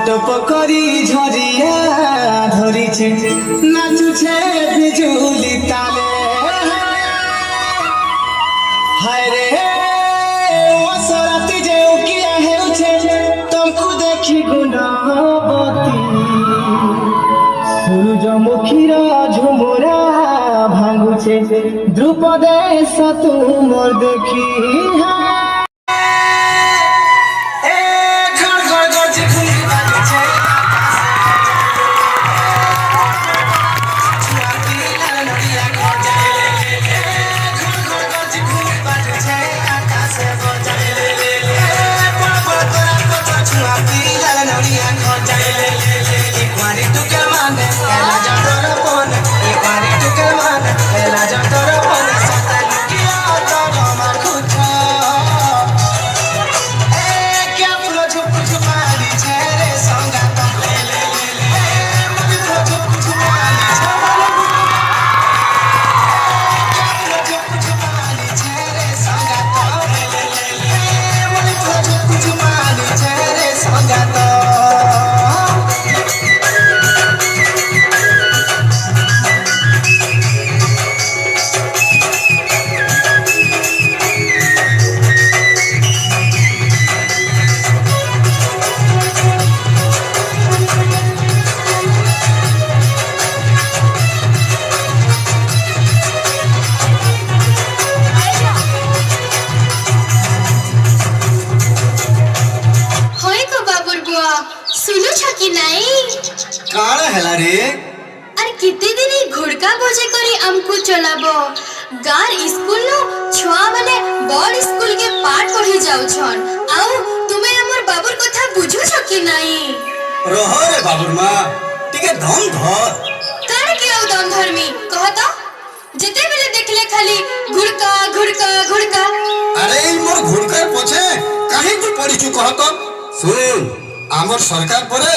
टप करी झरिया धरिछे नाचुछे बिजुली ताले हाय रे वसराती जे उकिया हेउछे तुमको देखि गुणवती सूरजमुखीर झुमुरा भांगुछे ध्रुपदे तुमर देखी काड़ा हैला रे अरे कितने दिन घुड़का बोझे करी हमको चलाबो गार स्कूल नो छुआ माने बड़ स्कूल के पाठ पढ़ी जाउ छन आउ तुमे हमर बाबूर कथा बुझो छ कि नाही रह रे बाबूर मां टिके दम धर काहे के आउ दम धर्मी कह तो जेते बेले देखले खाली घुड़का घुड़का घुड़का अरे ई मोर घुड़कर पछे काहे तू पड़ी छु कह तो सुन आमर सरकार परे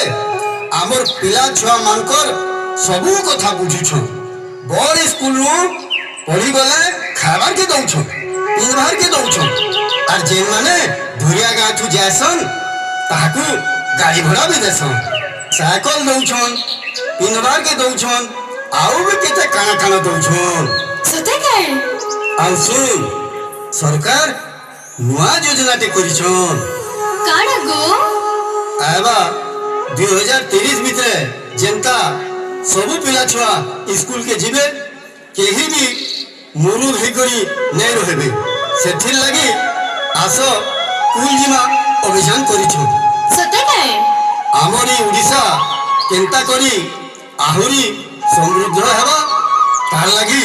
आमर पिला छुआ मानकर सबू कथा बुझुछु बड़ स्कूल नु पढ़ी गले खाबार के दउछु पिनबार के दउछु और जेन माने धुरिया गाठू जैसन ताकू गाड़ी घोड़ा भी देसन साइकिल दउछन पिनबार के दउछन आउ भी केते काना काना दउछन सते काहे आउ सुन सरकार नुआ योजना ते करिछन काना गो आबा 2030 भितरे जनता सबु पिला छुआ स्कूल के जीवे केही भी मुरु भई करी नै रहबे सेथिर लागि आसो कुल जीमा अभियान करिछु सते काहे आमरी ओडिसा केंता करी आहुरी समृद्ध हेबा तार लागि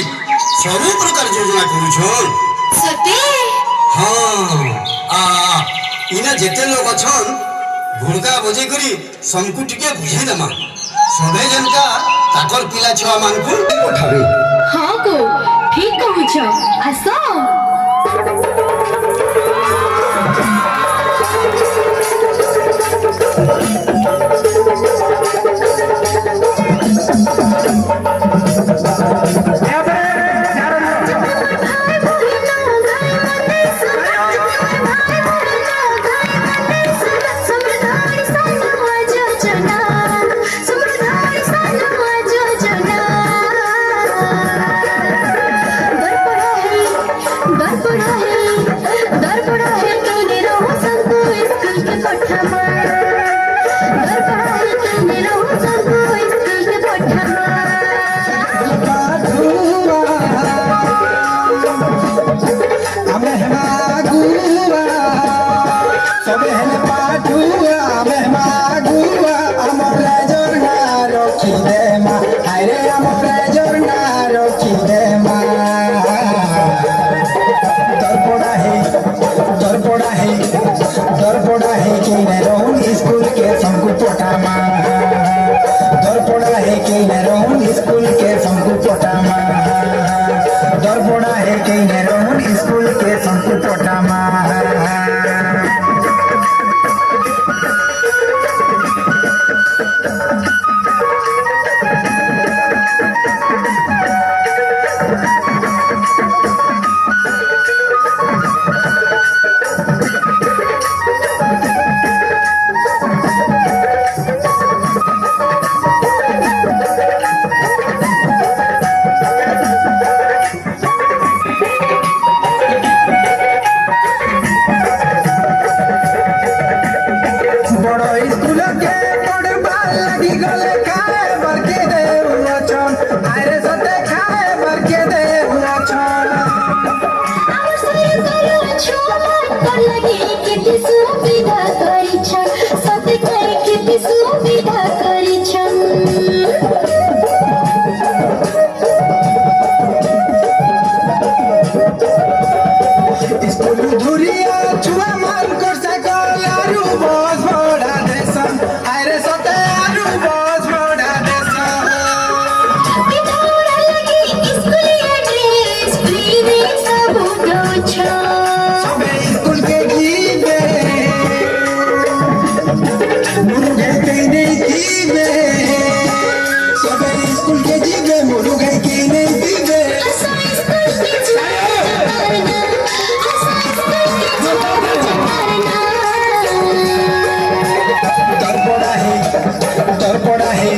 सबु प्रकार योजना करिछु सते हां आ इना जेते लोग अछन घुड़का बजे करी समकु टिके बुझे दमा सबे जनता ताकर पिला छुआ मानकु पठाबे हां को ठीक कहू छ आसो रखी दे माँ अरे अमर झंडा रखी दे माँ दरपड़ा है कि न रहूं स्कूल के संकु पोटा माँ दरपड़ा है कि न रहूं स्कूल के संकु पोटा माँ दरपड़ा है कि न रहूं स्कूल के संकु पोटा माँ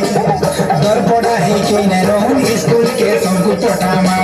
दरपड़ा है कि न रहूं स्कूल के संकु पोटा माँ